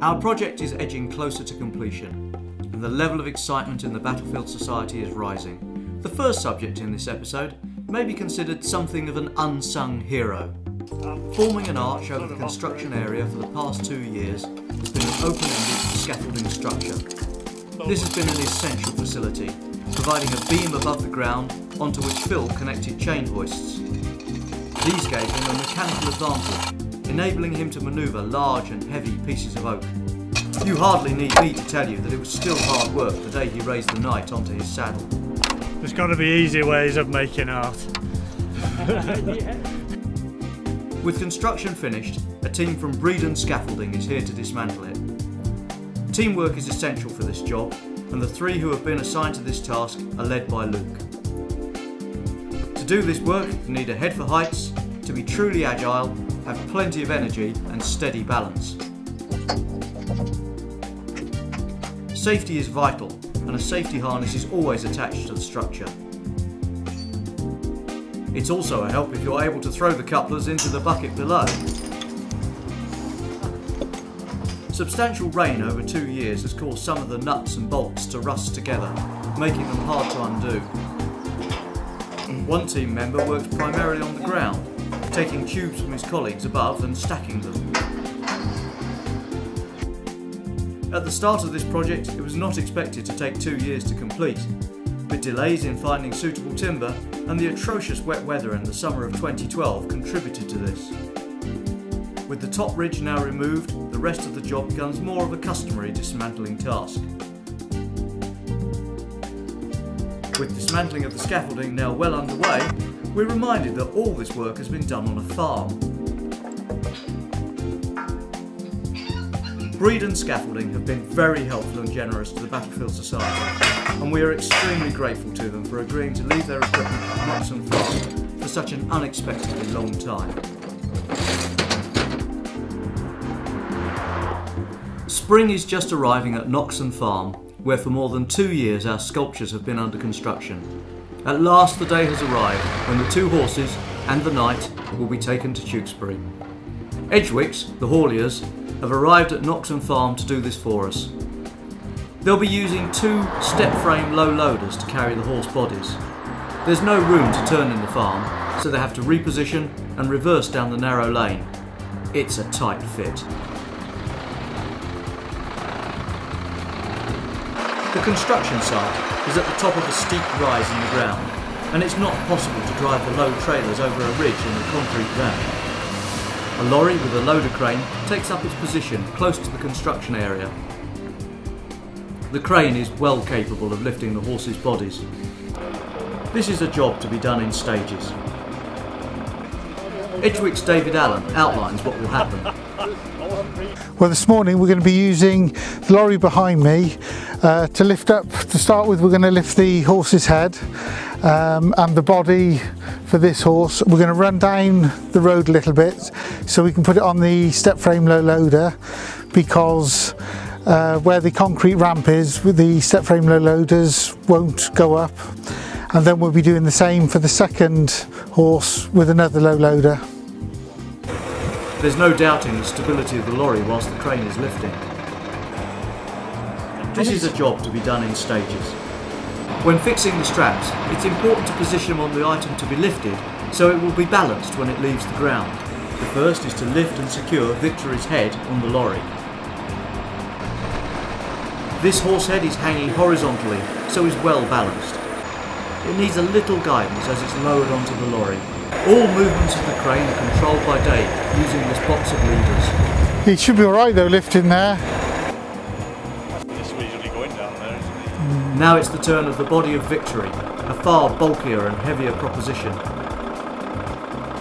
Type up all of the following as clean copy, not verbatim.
Our project is edging closer to completion, and the level of excitement in the Battlefield Society is rising. The first subject in this episode may be considered something of an unsung hero. Forming an arch over the construction area for the past 2 years has been an open-ended scaffolding structure. This has been an essential facility, providing a beam above the ground onto which Phil connected chain hoists. These gave him a mechanical advantage, enabling him to manoeuvre large and heavy pieces of oak. You hardly need me to tell you that it was still hard work the day he raised the knight onto his saddle. There's got to be easier ways of making art. With construction finished, a team from Breedon Scaffolding is here to dismantle it. Teamwork is essential for this job, and the 3 who have been assigned to this task are led by Luke. To do this work, you need a head for heights, to be truly agile, have plenty of energy and steady balance. Safety is vital, and a safety harness is always attached to the structure. It's also a help if you're able to throw the couplers into the bucket below. Substantial rain over 2 years has caused some of the nuts and bolts to rust together, making them hard to undo. One team member works primarily on the ground, taking tubes from his colleagues above and stacking them. At the start of this project, it was not expected to take 2 years to complete, but delays in finding suitable timber and the atrocious wet weather in the summer of 2012 contributed to this. With the top ridge now removed, the rest of the job becomes more of a customary dismantling task. With dismantling of the scaffolding now well underway, we're reminded that all this work has been done on a farm. Breedon Scaffolding have been very helpful and generous to the Battlefield Society, and we are extremely grateful to them for agreeing to leave their equipment at Noxon Farm for such an unexpectedly long time. Spring is just arriving at Noxon Farm, where for more than 2 years our sculptures have been under construction. At last the day has arrived when the 2 horses and the knight will be taken to Tewkesbury. Edgewicks, the hauliers, have arrived at Noxon Farm to do this for us. They'll be using 2 step frame low loaders to carry the horse bodies. There's no room to turn in the farm, so they have to reposition and reverse down the narrow lane. It's a tight fit. The construction site is at the top of a steep rise in the ground, and it's not possible to drive the load trailers over a ridge in the concrete ramp. A lorry with a loader crane takes up its position close to the construction area. The crane is well capable of lifting the horses' bodies. This is a job to be done in stages. Edgewick's David Allen outlines what will happen. Well, this morning we're going to be using the lorry behind me to lift up. To start with, we're going to lift the horse's head and the body for this horse. We're going to run down the road a little bit so we can put it on the step frame low loader, because where the concrete ramp is, with the step frame low loaders won't go up. And then we'll be doing the same for the second horse with another low loader. There's no doubting the stability of the lorry whilst the crane is lifting. This is a job to be done in stages. When fixing the straps, it's important to position them on the item to be lifted so it will be balanced when it leaves the ground. The first is to lift and secure Victory's head on the lorry. This horse head is hanging horizontally, so is well balanced. It needs a little guidance as it's lowered onto the lorry. All movements of the crane are controlled by Dave using this box of levers. It should be alright though, lifting there. It's usually going down there, isn't it? Now it's the turn of the body of Victory, a far bulkier and heavier proposition.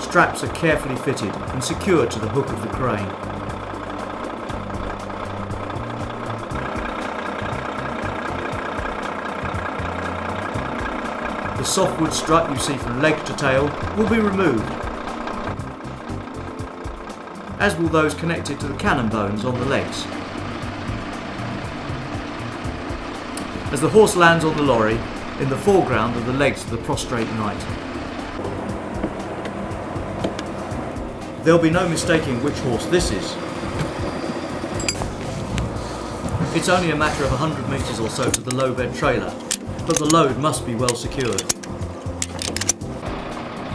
Straps are carefully fitted and secured to the hook of the crane. The softwood strut you see from leg to tail will be removed, as will those connected to the cannon bones on the legs. As the horse lands on the lorry, in the foreground are the legs of the prostrate knight. There'll be no mistaking which horse this is. It's only a matter of 100 metres or so to the low bed trailer, but the load must be well secured.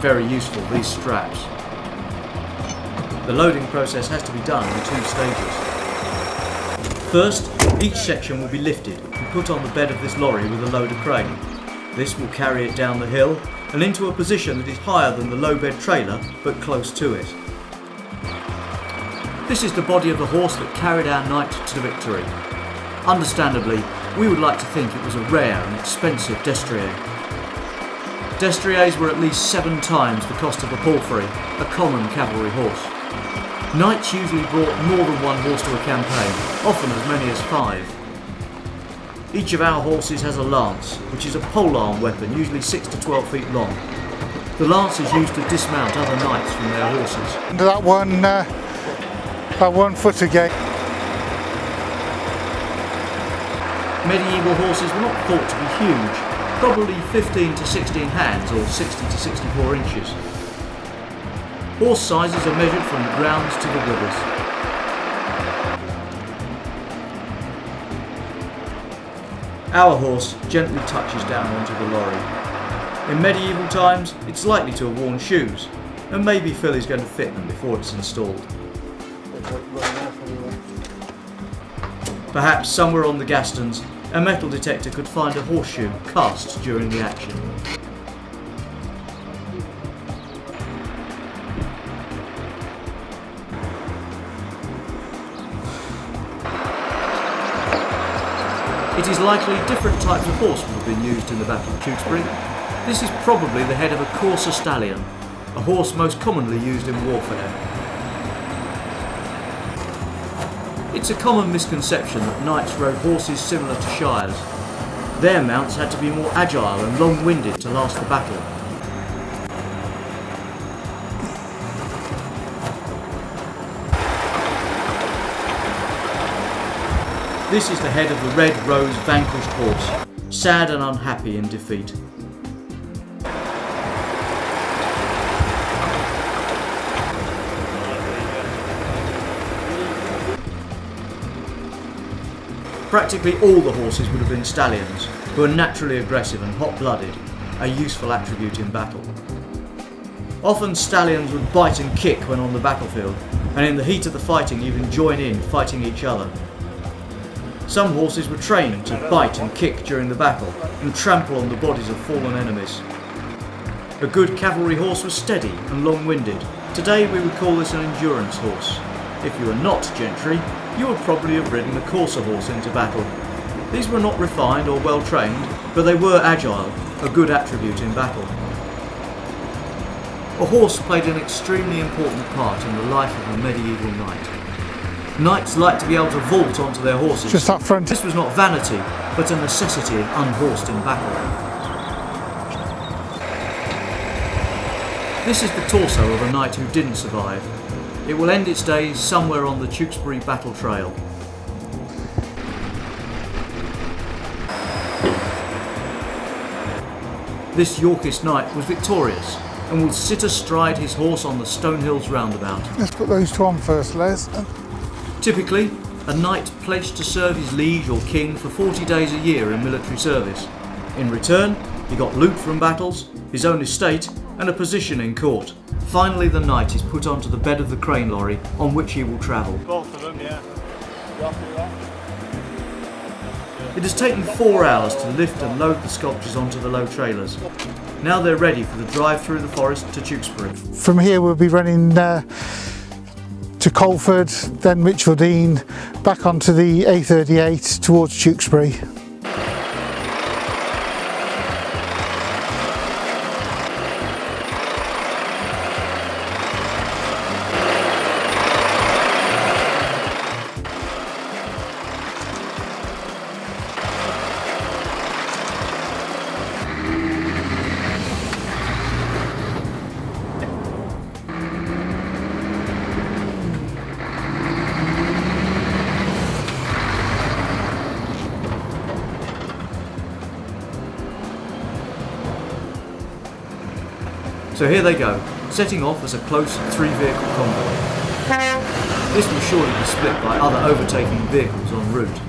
Very useful, these straps. The loading process has to be done in 2 stages. First, each section will be lifted and put on the bed of this lorry with a loader crane. This will carry it down the hill and into a position that is higher than the low bed trailer, but close to it. This is the body of the horse that carried our knight to victory. Understandably, we would like to think it was a rare and expensive destrier. Destriers were at least 7 times the cost of a palfrey, a common cavalry horse. Knights usually brought more than 1 horse to a campaign, often as many as 5. Each of our horses has a lance, which is a polearm weapon, usually 6 to 12 feet long. The lance is used to dismount other knights from their horses. That one foot again. Medieval horses were not thought to be huge, probably 15 to 16 hands or 60 to 64 inches. Horse sizes are measured from the grounds to the withers. Our horse gently touches down onto the lorry. In medieval times, it's likely to have worn shoes, and maybe Phil is going to fit them before it's installed. Perhaps somewhere on the Gastons, a metal detector could find a horseshoe cast during the action. It is likely different types of horse would have been used in the Battle of Tewkesbury. This is probably the head of a courser stallion, a horse most commonly used in warfare. It's a common misconception that knights rode horses similar to shires. Their mounts had to be more agile and long-winded to last the battle. This is the head of the Red Rose vanquished horse, sad and unhappy in defeat. Practically all the horses would have been stallions, who are naturally aggressive and hot-blooded, a useful attribute in battle. Often stallions would bite and kick when on the battlefield, and in the heat of the fighting even join in fighting each other. Some horses were trained to bite and kick during the battle and trample on the bodies of fallen enemies. A good cavalry horse was steady and long-winded. Today we would call this an endurance horse. If you were not gentry, you would probably have ridden a courser horse into battle. These were not refined or well trained, but they were agile, a good attribute in battle. A horse played an extremely important part in the life of a medieval knight. Knights liked to be able to vault onto their horses. Just up front. This was not vanity, but a necessity if unhorsed in battle. This is the torso of a knight who didn't survive. It will end its days somewhere on the Tewkesbury battle trail. This Yorkist knight was victorious and will sit astride his horse on the Stonehill's roundabout. Let's put those 2 on first, Les. Typically, a knight pledged to serve his liege or king for 40 days a year in military service. In return, he got loot from battles, his own estate, and a position in court. Finally, the knight is put onto the bed of the crane lorry on which he will travel. Both of them, yeah. You happy with that? It has taken 4 hours to lift and load the sculptures onto the low trailers. Now they're ready for the drive through the forest to Tewkesbury. From here we'll be running to Colford, then Mitcheldean, back onto the A38 towards Tewkesbury. So here they go, setting off as a close 3-vehicle convoy. This will surely be split by other overtaking vehicles en route.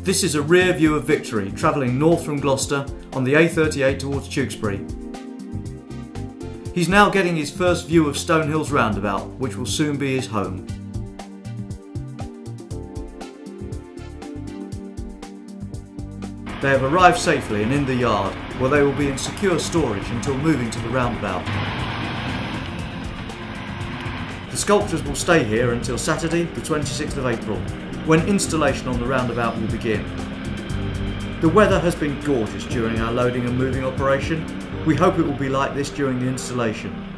This is a rear view of Victory, travelling north from Gloucester on the A38 towards Tewkesbury. He's now getting his first view of Stonehill's roundabout, which will soon be his home. They have arrived safely and in the yard, where they will be in secure storage until moving to the roundabout. The sculptures will stay here until Saturday, the 26th of April, when installation on the roundabout will begin. The weather has been gorgeous during our loading and moving operation. We hope it will be like this during the installation.